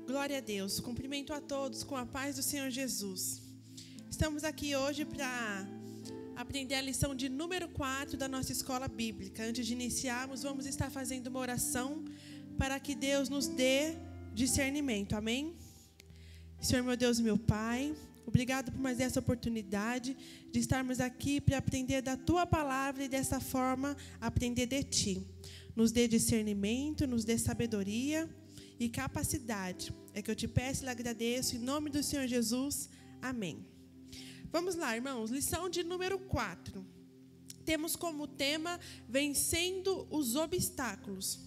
Glória a Deus. Cumprimento a todos com a paz do Senhor Jesus. Estamos aqui hoje para aprender a lição de número 4 da nossa escola bíblica. Antes de iniciarmos, vamos estar fazendo uma oração para que Deus nos dê discernimento. Amém? Senhor, meu Deus e meu Pai, obrigado por mais essa oportunidade de estarmos aqui para aprender da Tua palavra e dessa forma aprender de Ti. Nos dê discernimento, nos dê sabedoria e capacidade. É que eu te peço e lhe agradeço em nome do Senhor Jesus. Amém. Vamos lá, irmãos. Lição de número 4. Temos como tema Vencendo os Obstáculos.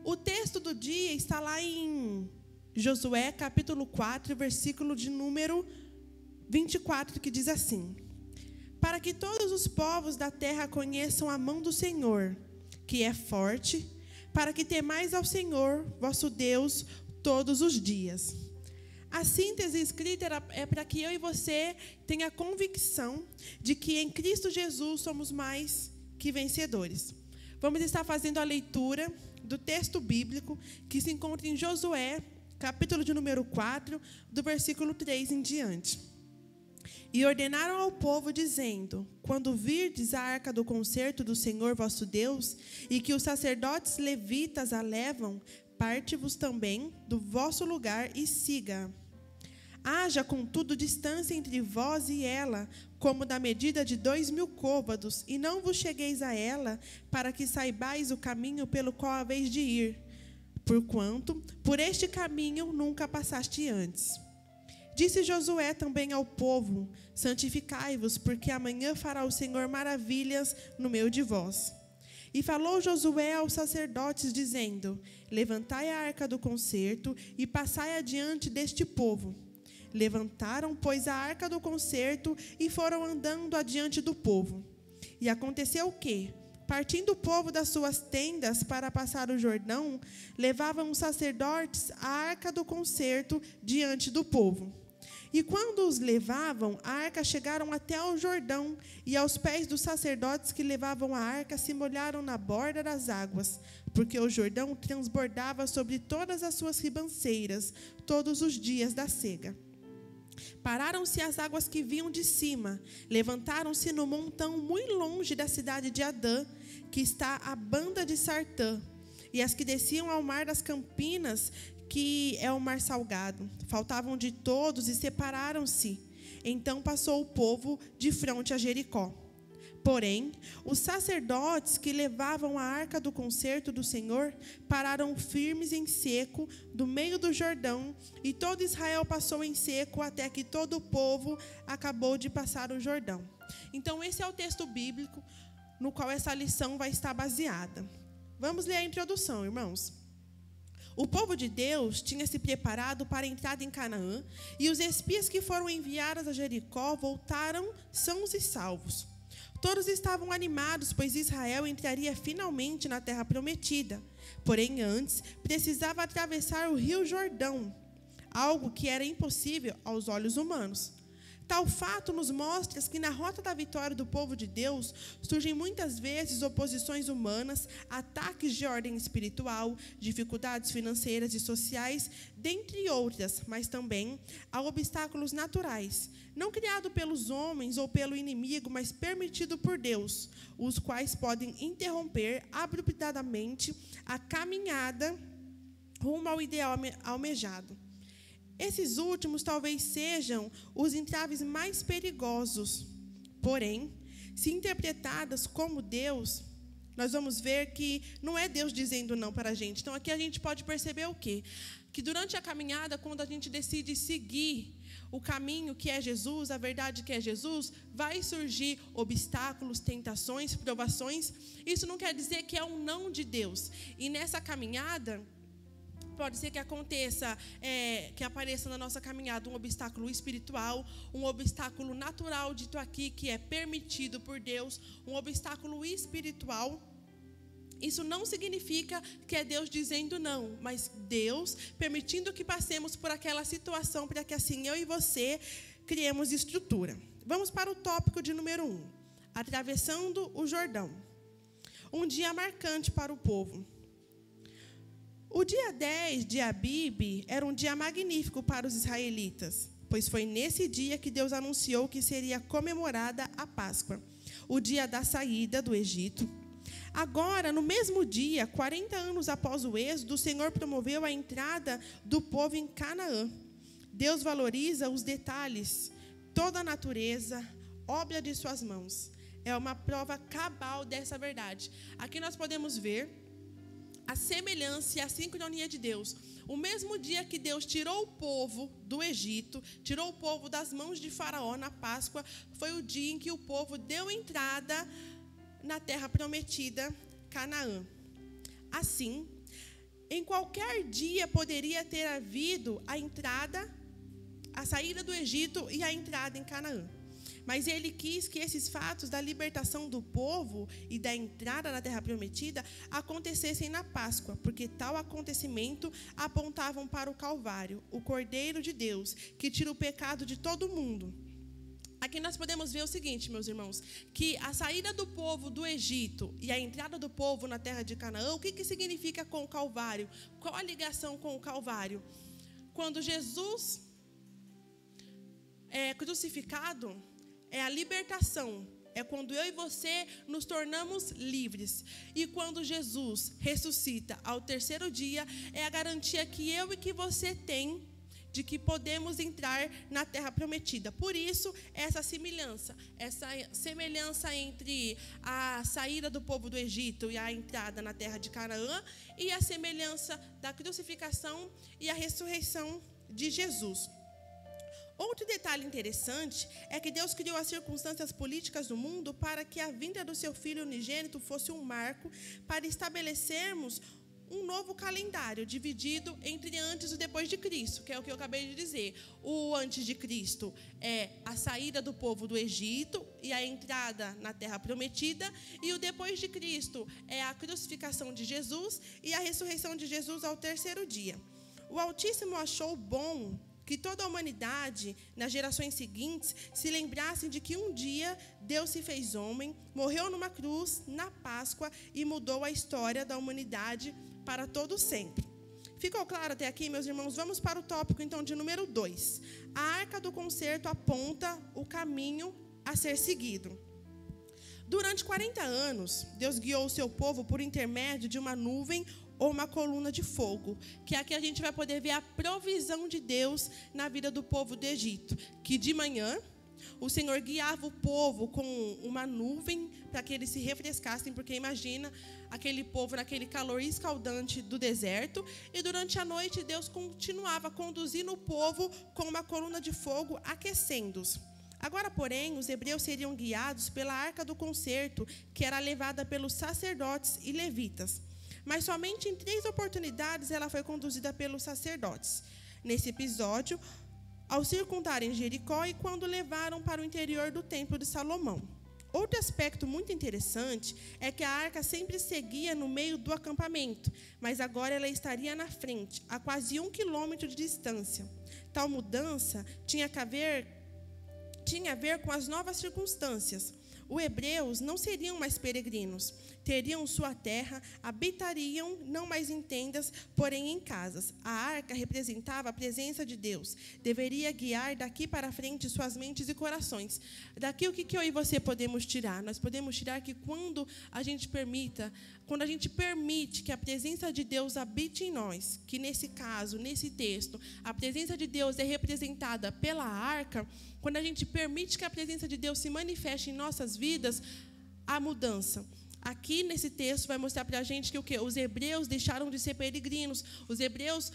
O texto do dia está lá em Josué, capítulo 4, versículo de número 24, que diz assim: Para que todos os povos da terra conheçam a mão do Senhor, que é forte, para que temais ao Senhor, vosso Deus, todos os dias. A síntese escrita é para que eu e você tenha a convicção de que em Cristo Jesus somos mais que vencedores. Vamos estar fazendo a leitura do texto bíblico que se encontra em Josué, capítulo de número 4, do versículo 3 em diante. E ordenaram ao povo, dizendo: Quando virdes a arca do concerto do Senhor vosso Deus, e que os sacerdotes levitas a levam, parte-vos também do vosso lugar e siga. Haja, contudo, distância entre vós e ela, como da medida de 2.000 côvados, e não vos chegueis a ela, para que saibais o caminho pelo qual haveis de ir, porquanto por este caminho nunca passaste antes. Disse Josué também ao povo: Santificai-vos, porque amanhã fará o Senhor maravilhas no meio de vós. E falou Josué aos sacerdotes, dizendo: Levantai a arca do concerto e passai adiante deste povo. Levantaram, pois, a arca do concerto e foram andando adiante do povo. E aconteceu que, partindo o povo das suas tendas para passar o Jordão, levavam os sacerdotes a arca do concerto diante do povo. E quando os levavam, a arca chegaram até ao Jordão, e aos pés dos sacerdotes que levavam a arca se molharam na borda das águas, porque o Jordão transbordava sobre todas as suas ribanceiras, todos os dias da cega. Pararam-se as águas que vinham de cima, levantaram-se no montão muito longe da cidade de Adã, que está à banda de Sartã, e as que desciam ao mar das Campinas, que é o mar salgado. Faltavam de todos e separaram-se. Então passou o povo de fronte a Jericó. Porém, os sacerdotes que levavam a arca do concerto do Senhor pararam firmes em seco, do meio do Jordão, e todo Israel passou em seco até que todo o povo acabou de passar o Jordão. Então, esse é o texto bíblico no qual essa lição vai estar baseada. Vamos ler a introdução, irmãos. O povo de Deus tinha se preparado para a entrada em Canaã, e os espias que foram enviados a Jericó voltaram sãos e salvos. Todos estavam animados, pois Israel entraria finalmente na terra prometida. Porém, antes, precisava atravessar o rio Jordão, algo que era impossível aos olhos humanos. Tal fato nos mostra que na rota da vitória do povo de Deus surgem muitas vezes oposições humanas, ataques de ordem espiritual, dificuldades financeiras e sociais, dentre outras, mas também há obstáculos naturais, não criados pelos homens ou pelo inimigo, mas permitidos por Deus, os quais podem interromper abruptamente a caminhada rumo ao ideal almejado. Esses últimos talvez sejam os entraves mais perigosos. Porém, se interpretadas como Deus, nós vamos ver que não é Deus dizendo não para a gente. Então, aqui a gente pode perceber o quê? Que durante a caminhada, quando a gente decide seguir o caminho que é Jesus, a verdade que é Jesus, vai surgir obstáculos, tentações, provações. Isso não quer dizer que é um não de Deus. E nessa caminhada, pode ser que aconteça, que apareça na nossa caminhada um obstáculo espiritual, um obstáculo natural, dito aqui, que é permitido por Deus, um obstáculo espiritual. Isso não significa que é Deus dizendo não, mas Deus permitindo que passemos por aquela situação, para que assim eu e você criemos estrutura. Vamos para o tópico de número 1, atravessando o Jordão. Um dia marcante para o povo. O dia 10 de Abibe era um dia magnífico para os israelitas, pois foi nesse dia que Deus anunciou que seria comemorada a Páscoa, o dia da saída do Egito. Agora, no mesmo dia, 40 anos após o êxodo, o Senhor promoveu a entrada do povo em Canaã. Deus valoriza os detalhes, toda a natureza, obra de suas mãos. É uma prova cabal dessa verdade. Aqui nós podemos ver a semelhança e a sincronia de Deus. O mesmo dia que Deus tirou o povo do Egito, tirou o povo das mãos de Faraó na Páscoa, foi o dia em que o povo deu entrada na terra prometida, Canaã. Assim, em qualquer dia poderia ter havido a saída do Egito e a entrada em Canaã. Mas ele quis que esses fatos da libertação do povo e da entrada na terra prometida acontecessem na Páscoa, porque tal acontecimento apontavam para o Calvário, o Cordeiro de Deus, que tira o pecado de todo mundo. Aqui nós podemos ver o seguinte, meus irmãos, que a saída do povo do Egito e a entrada do povo na terra de Canaã, o que significa com o Calvário? Qual a ligação com o Calvário? Quando Jesus é crucificado, é a libertação, é quando eu e você nos tornamos livres. E quando Jesus ressuscita ao terceiro dia, é a garantia que eu e que você tem de que podemos entrar na terra prometida. Por isso, essa semelhança entre a saída do povo do Egito e a entrada na terra de Canaã, e a semelhança da crucificação e a ressurreição de Jesus. Outro detalhe interessante é que Deus criou as circunstâncias políticas do mundo para que a vinda do seu Filho unigênito fosse um marco para estabelecermos um novo calendário dividido entre antes e depois de Cristo, que é o que eu acabei de dizer. O antes de Cristo é a saída do povo do Egito e a entrada na terra prometida, e o depois de Cristo é a crucificação de Jesus e a ressurreição de Jesus ao terceiro dia. O Altíssimo achou bom que toda a humanidade, nas gerações seguintes, se lembrassem de que um dia Deus se fez homem, morreu numa cruz, na Páscoa, e mudou a história da humanidade para todo sempre. Ficou claro até aqui, meus irmãos? Vamos para o tópico, então, de número 2. A arca do concerto aponta o caminho a ser seguido. Durante 40 anos, Deus guiou o seu povo por intermédio de uma nuvem ou uma coluna de fogo, que aqui a gente vai poder ver a provisão de Deus na vida do povo do Egito, que de manhã o Senhor guiava o povo com uma nuvem para que eles se refrescassem, porque imagina aquele povo naquele calor escaldante do deserto, e durante a noite Deus continuava conduzindo o povo com uma coluna de fogo, aquecendo-os. Agora, porém, os hebreus seriam guiados pela arca do concerto, que era levada pelos sacerdotes e levitas. Mas somente em 3 oportunidades ela foi conduzida pelos sacerdotes. Nesse episódio, ao circundarem Jericó e quando levaram para o interior do templo de Salomão. Outro aspecto muito interessante é que a arca sempre seguia no meio do acampamento, mas agora ela estaria na frente, a quase 1 quilômetro de distância. Tal mudança tinha a ver com as novas circunstâncias. Os hebreus não seriam mais peregrinos, teriam sua terra, habitariam não mais em tendas, porém em casas. A arca representava a presença de Deus, deveria guiar daqui para frente suas mentes e corações. Daqui o que eu e você podemos tirar? Nós podemos tirar que quando a gente permite que a presença de Deus habite em nós, que nesse caso, nesse texto, a presença de Deus é representada pela arca, quando a gente permite que a presença de Deus se manifeste em nossas vidas, há mudança. Aqui nesse texto vai mostrar para a gente que o quê? Os hebreus deixaram de ser peregrinos, os hebreus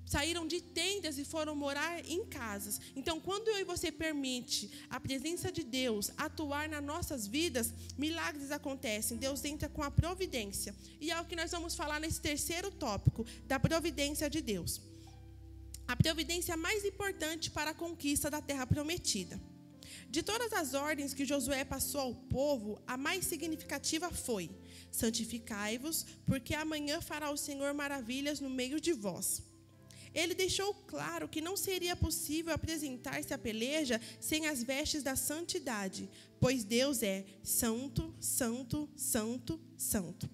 saíram de tendas e foram morar em casas. Então, quando eu e você permite a presença de Deus atuar nas nossas vidas, milagres acontecem, Deus entra com a providência. E é o que nós vamos falar nesse terceiro tópico, da providência de Deus. A providência mais importante para a conquista da terra prometida. De todas as ordens que Josué passou ao povo, a mais significativa foi: santificai-vos, porque amanhã fará o Senhor maravilhas no meio de vós. Ele deixou claro que não seria possível apresentar-se à peleja sem as vestes da santidade, pois Deus é santo, santo, santo, santo.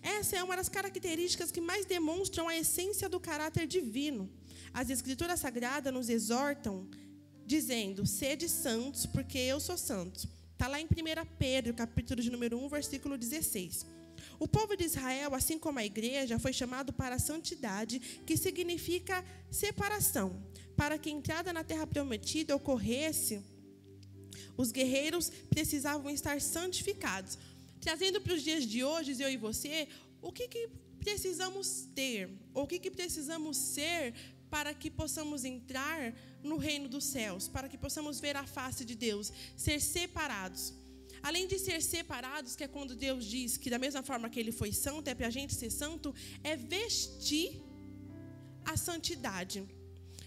Essa é uma das características que mais demonstram a essência do caráter divino. As Escrituras Sagradas nos exortam, dizendo, sede santos, porque eu sou santo. Está lá em 1 Pedro, capítulo de número 1, versículo 16. O povo de Israel, assim como a igreja, foi chamado para a santidade, que significa separação. Para que a entrada na terra prometida ocorresse, os guerreiros precisavam estar santificados. Trazendo para os dias de hoje, eu e você, o que precisamos ter? Ou o que precisamos ser para que possamos entrar no reino dos céus? Para que possamos ver a face de Deus? Ser separados. Além de ser separados, que é quando Deus diz que da mesma forma que Ele foi santo, é para a gente ser santo, é vestir a santidade.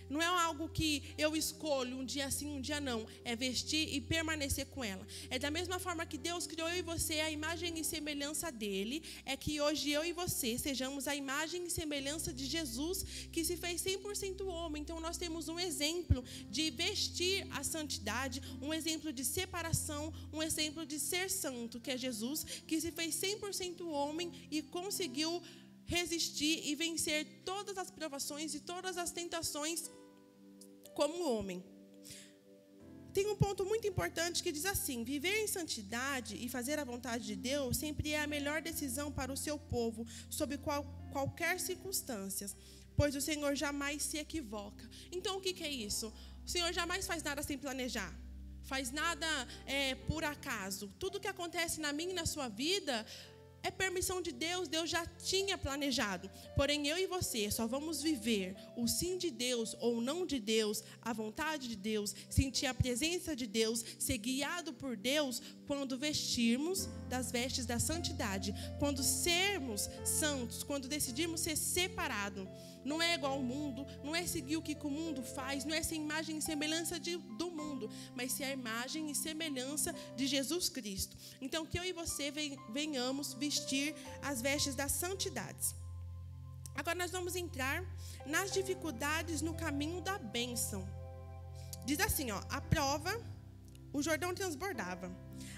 Não é algo que eu escolho um dia sim, um dia não. É vestir e permanecer com ela. É da mesma forma que Deus criou eu e você a imagem e semelhança dele. É que hoje eu e você sejamos a imagem e semelhança de Jesus, que se fez 100% homem. Então nós temos um exemplo de vestir a santidade, um exemplo de separação, um exemplo de ser santo, que é Jesus, que se fez 100% homem e conseguiu resistir e vencer todas as provações e todas as tentações como homem. Tem um ponto muito importante que diz assim: viver em santidade e fazer a vontade de Deus sempre é a melhor decisão para o seu povo, sob qualquer circunstância, pois o Senhor jamais se equivoca. Então o que é isso? O Senhor jamais faz nada sem planejar. Faz nada por acaso. Tudo que acontece na minha e na sua vida é permissão de Deus, Deus já tinha planejado. Porém, eu e você só vamos viver o sim de Deus ou não de Deus, a vontade de Deus, sentir a presença de Deus, ser guiado por Deus, quando vestirmos das vestes da santidade, quando sermos santos, quando decidirmos ser separados. Não é igual ao mundo, não é seguir o que o mundo faz, não é ser imagem e semelhança do mundo, mas ser a imagem e semelhança de Jesus Cristo. Então, que eu e você venhamos vestir as vestes das santidades. Agora nós vamos entrar nas dificuldades no caminho da bênção. Diz assim, a prova, o Jordão transbordava.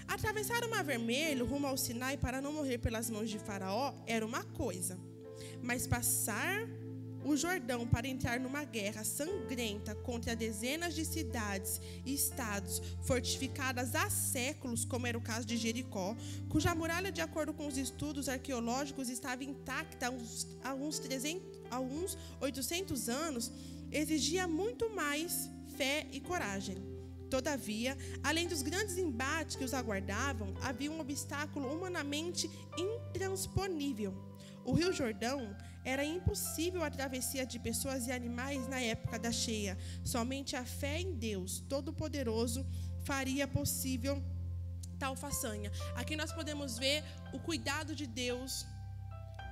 Atravessar o Mar Vermelho rumo ao Sinai para não morrer pelas mãos de Faraó era uma coisa, mas passar o Jordão para entrar numa guerra sangrenta contra dezenas de cidades e estados fortificadas há séculos, como era o caso de Jericó, cuja muralha, de acordo com os estudos arqueológicos, estava intacta há uns 800 anos, exigia muito mais fé e coragem. Todavia, além dos grandes embates que os aguardavam, havia um obstáculo humanamente intransponível. O Rio Jordão era impossível a travessia de pessoas e animais na época da cheia. Somente a fé em Deus Todo-Poderoso faria possível tal façanha. Aqui nós podemos ver o cuidado de Deus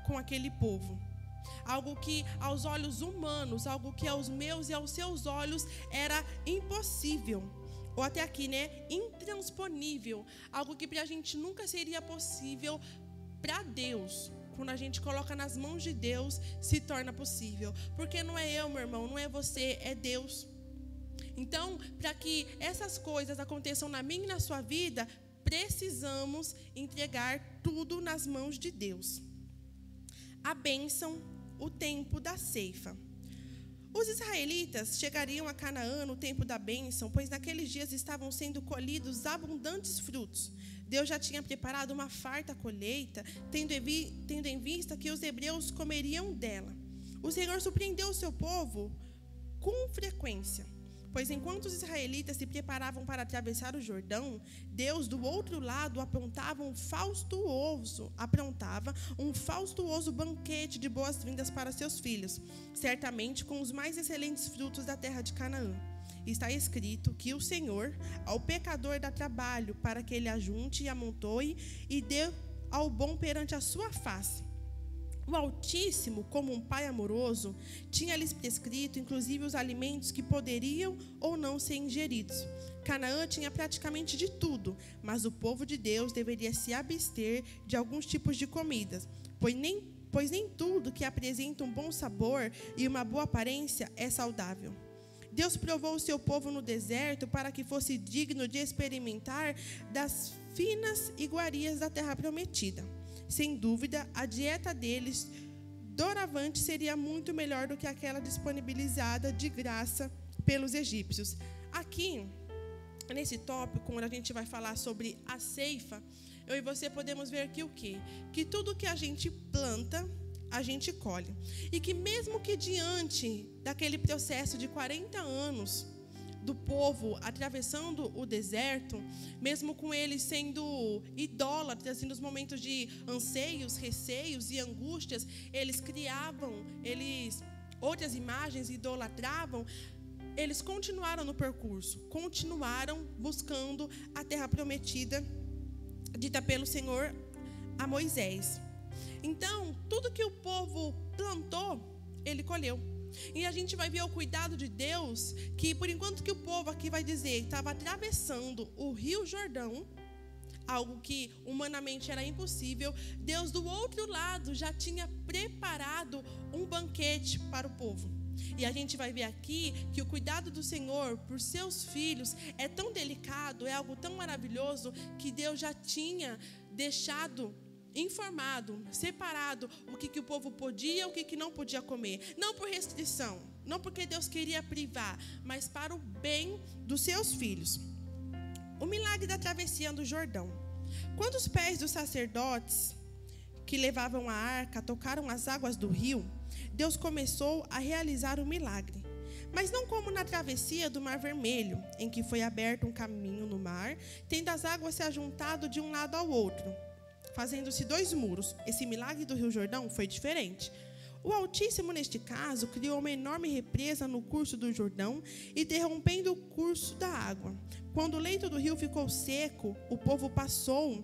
com aquele povo. Algo que aos olhos humanos, algo que aos meus e aos seus olhos era impossível. Ou até aqui, intransponível. Algo que para a gente nunca seria possível, para Deus. Quando a gente coloca nas mãos de Deus, se torna possível. Porque não é eu, meu irmão, não é você, é Deus. Então, para que essas coisas aconteçam na minha e na sua vida, precisamos entregar tudo nas mãos de Deus. A bênção, o tempo da ceifa. Os israelitas chegariam a Canaã no tempo da bênção, pois naqueles dias estavam sendo colhidos abundantes frutos. Deus já tinha preparado uma farta colheita, tendo em vista que os hebreus comeriam dela. O Senhor surpreendeu o seu povo com frequência, pois enquanto os israelitas se preparavam para atravessar o Jordão, Deus do outro lado aprontava um faustuoso banquete de boas-vindas para seus filhos, certamente com os mais excelentes frutos da terra de Canaã. Está escrito que o Senhor ao pecador dá trabalho para que ele ajunte e amontoe e dê ao bom perante a sua face. O Altíssimo, como um pai amoroso, tinha-lhes prescrito, inclusive, os alimentos que poderiam ou não ser ingeridos. Canaã tinha praticamente de tudo, mas o povo de Deus deveria se abster de alguns tipos de comidas, pois nem tudo que apresenta um bom sabor e uma boa aparência é saudável. Deus provou o seu povo no deserto para que fosse digno de experimentar das finas iguarias da terra prometida. sem dúvida, a dieta deles doravante seria muito melhor do que aquela disponibilizada de graça pelos egípcios. Aqui, nesse tópico, quando a gente vai falar sobre a ceifa, eu e você podemos ver que o quê? Que tudo que a gente planta, a gente colhe. E que mesmo que diante daquele processo de 40 anos do povo atravessando o deserto, mesmo com eles sendo idólatras, nos momentos de anseios, receios e angústias, eles criavam, outras imagens, idolatravam, eles continuaram no percurso, continuaram buscando a terra prometida, dita pelo Senhor a Moisés. Então, tudo que o povo plantou, ele colheu. E a gente vai ver o cuidado de Deus, que por enquanto que o povo aqui vai dizer, estava atravessando o Rio Jordão, algo que humanamente era impossível, Deus do outro lado já tinha preparado um banquete para o povo. E a gente vai ver aqui que o cuidado do Senhor por seus filhos é tão delicado, é algo tão maravilhoso, que Deus já tinha deixado informado, separado o que o povo podia, o que não podia comer. Não por restrição, não porque Deus queria privar, mas para o bem dos seus filhos. O milagre da travessia do Jordão. Quando os pés dos sacerdotes que levavam a arca tocaram as águas do rio, Deus começou a realizar o milagre. Mas não como na travessia do Mar Vermelho, em que foi aberto um caminho no mar, tendo as águas se ajuntado de um lado ao outro, fazendo-se 2 muros. Esse milagre do Rio Jordão foi diferente. O Altíssimo, neste caso, criou uma enorme represa no curso do Jordão, interrompendo o curso da água. Quando o leito do rio ficou seco, o povo passou.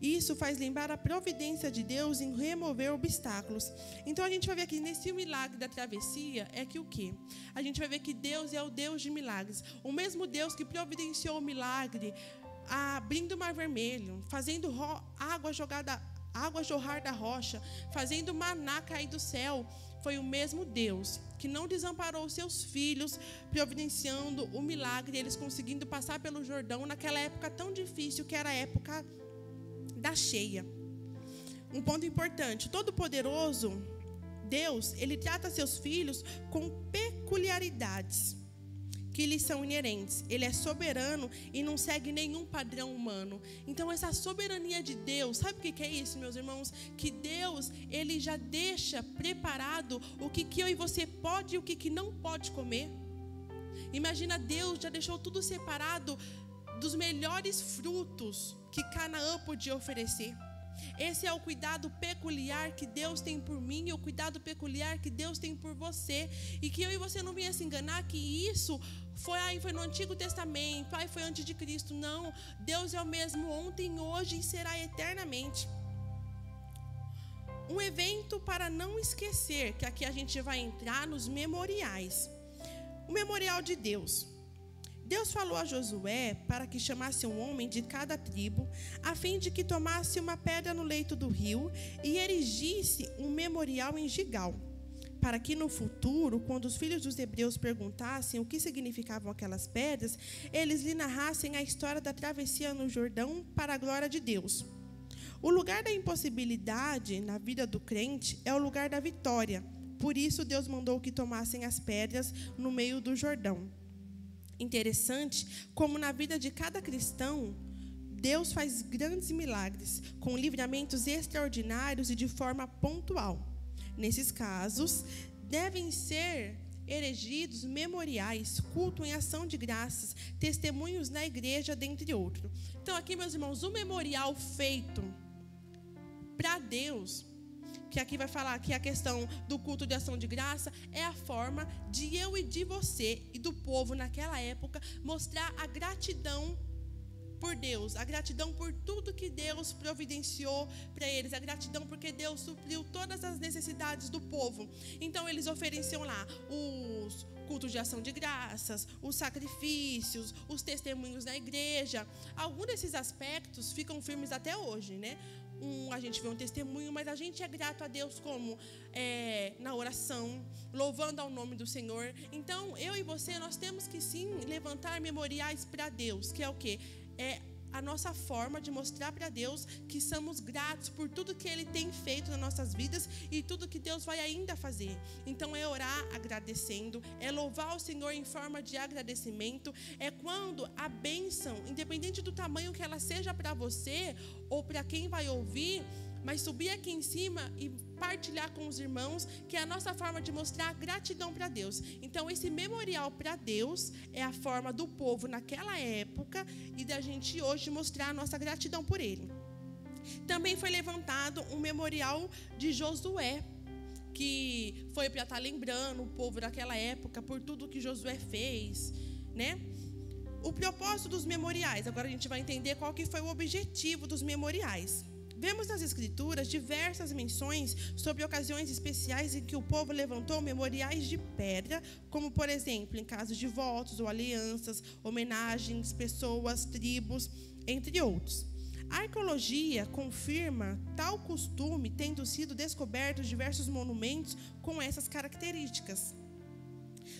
Isso faz lembrar a providência de Deus em remover obstáculos. Então a gente vai ver aqui nesse milagre da travessia é que o quê? A gente vai ver que Deus é o Deus de milagres. O mesmo Deus que providenciou o milagre, abrindo o Mar Vermelho, fazendo água jorrar da rocha, fazendo maná cair do céu, foi o mesmo Deus que não desamparou seus filhos, providenciando o milagre, eles conseguindo passar pelo Jordão naquela época tão difícil que era a época da cheia. Um ponto importante: Todo-Poderoso Deus, ele trata seus filhos com peculiaridades que lhes são inerentes. Ele é soberano e não segue nenhum padrão humano. Então essa soberania de Deus, sabe o que é isso, meus irmãos? Que Deus, ele já deixa preparado o que eu e você pode e o que não pode comer. Imagina, Deus já deixou tudo separado dos melhores frutos que Canaã podia oferecer. Esse é o cuidado peculiar que Deus tem por mim e o cuidado peculiar que Deus tem por você. E que eu e você não venha se enganar que isso foi no Antigo Testamento, foi antes de Cristo. Não, Deus é o mesmo ontem, hoje e será eternamente. Um evento para não esquecer, que aqui a gente vai entrar nos memoriais. O memorial de Deus. Deus falou a Josué para que chamasse um homem de cada tribo, a fim de que tomasse uma pedra no leito do rio e erigisse um memorial em Gigal, para que no futuro, quando os filhos dos hebreus perguntassem o que significavam aquelas pedras, eles lhe narrassem a história da travessia no Jordão para a glória de Deus. O lugar da impossibilidade na vida do crente é o lugar da vitória. Por isso, Deus mandou que tomassem as pedras no meio do Jordão. Interessante como na vida de cada cristão, Deus faz grandes milagres, com livramentos extraordinários e de forma pontual. Nesses casos, devem ser erigidos memoriais, culto em ação de graças, testemunhos na igreja, dentre outros. Então aqui, meus irmãos, o memorial feito para Deus, que aqui vai falar que a questão do culto de ação de graça é a forma de eu e de você e do povo naquela época mostrar a gratidão por Deus, a gratidão por tudo que Deus providenciou para eles, a gratidão porque Deus supriu todas as necessidades do povo. Então eles ofereciam lá os cultos de ação de graças, os sacrifícios, os testemunhos na igreja. Alguns desses aspectos ficam firmes até hoje, né? A gente vê um testemunho, mas a gente é grato a Deus como na oração, louvando ao nome do Senhor. Então, eu e você, nós temos que sim levantar memoriais para Deus, que é o quê? É a nossa forma de mostrar para Deus que somos gratos por tudo que Ele tem feito nas nossas vidas e tudo que Deus vai ainda fazer. Então é orar agradecendo, é louvar o Senhor em forma de agradecimento, é quando a bênção, independente do tamanho que ela seja para você ou para quem vai ouvir, mas subir aqui em cima e partilhar com os irmãos, que é a nossa forma de mostrar gratidão para Deus. Então esse memorial para Deus é a forma do povo naquela época e da gente hoje mostrar a nossa gratidão por Ele. Também foi levantado um memorial de Josué, que foi para estar lembrando o povo daquela época por tudo que Josué fez, né? O propósito dos memoriais, agora a gente vai entender qual que foi o objetivo dos memoriais. Vemos nas Escrituras diversas menções sobre ocasiões especiais em que o povo levantou memoriais de pedra, como, por exemplo, em casos de votos ou alianças, homenagens, pessoas, tribos, entre outros. A arqueologia confirma tal costume, tendo sido descobertos diversos monumentos com essas características.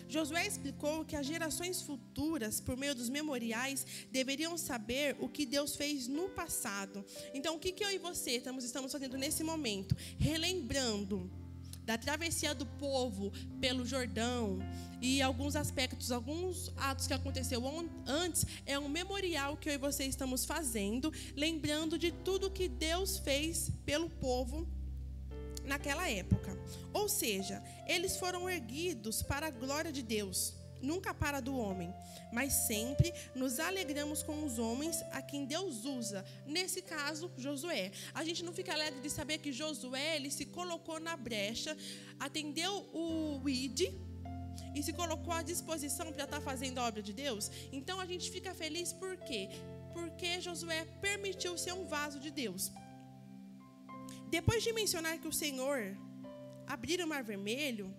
Josué explicou que as gerações futuras, por meio dos memoriais, deveriam saber o que Deus fez no passado. Então, o que eu e você estamos fazendo nesse momento? Relembrando da travessia do povo pelo Jordão e alguns aspectos, alguns atos que aconteceu antes, é um memorial que eu e você estamos fazendo, lembrando de tudo que Deus fez pelo povo naquela época. Ou seja, eles foram erguidos para a glória de Deus, nunca para do homem, mas sempre nos alegramos com os homens a quem Deus usa, nesse caso, Josué. A gente não fica alegre de saber que Josué, ele se colocou na brecha, atendeu o ID e se colocou à disposição para estar fazendo a obra de Deus. Então a gente fica feliz por quê? Porque Josué permitiu ser um vaso de Deus. Depois de mencionar que o Senhor abriu o Mar Vermelho,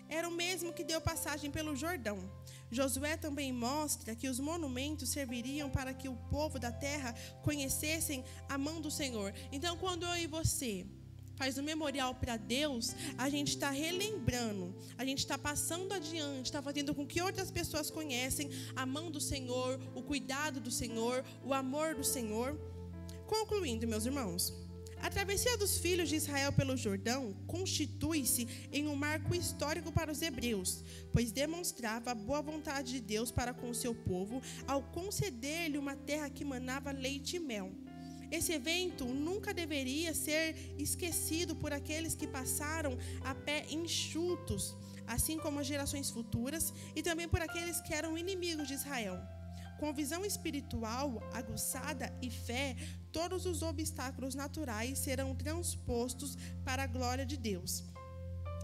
era o mesmo que deu passagem pelo Jordão. Josué também mostra que os monumentos serviriam para que o povo da terra conhecessem a mão do Senhor. Então, quando eu e você faz um memorial para Deus, a gente está relembrando, a gente está passando adiante, está fazendo com que outras pessoas conhecem a mão do Senhor, o cuidado do Senhor, o amor do Senhor. Concluindo, meus irmãos, a travessia dos filhos de Israel pelo Jordão constitui-se em um marco histórico para os hebreus, pois demonstrava a boa vontade de Deus para com o seu povo ao conceder-lhe uma terra que manava leite e mel. Esse evento nunca deveria ser esquecido por aqueles que passaram a pé enxutos, assim como as gerações futuras, e também por aqueles que eram inimigos de Israel. Com visão espiritual aguçada e fé, todos os obstáculos naturais serão transpostos para a glória de Deus.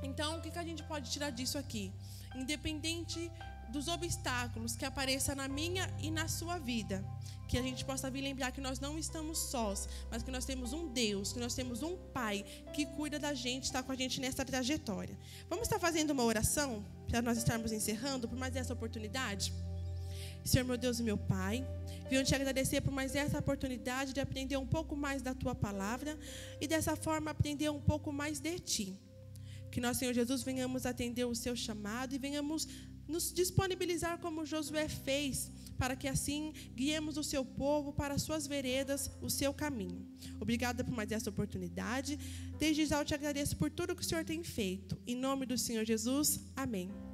Então, o que a gente pode tirar disso aqui? Independente dos obstáculos que apareçam na minha e na sua vida, que a gente possa vir lembrar que nós não estamos sós, mas que nós temos um Deus, que nós temos um Pai que cuida da gente, está com a gente nessa trajetória. Vamos estar fazendo uma oração para nós estarmos encerrando por mais essa oportunidade? Senhor, meu Deus e meu Pai, venho te agradecer por mais essa oportunidade de aprender um pouco mais da Tua Palavra e dessa forma aprender um pouco mais de Ti. Que nós, Senhor Jesus, venhamos atender o Seu chamado e venhamos nos disponibilizar como Josué fez, para que assim guiemos o Seu povo para as Suas veredas, o Seu caminho. Obrigada por mais essa oportunidade. Desde já eu te agradeço por tudo que o Senhor tem feito. Em nome do Senhor Jesus, amém.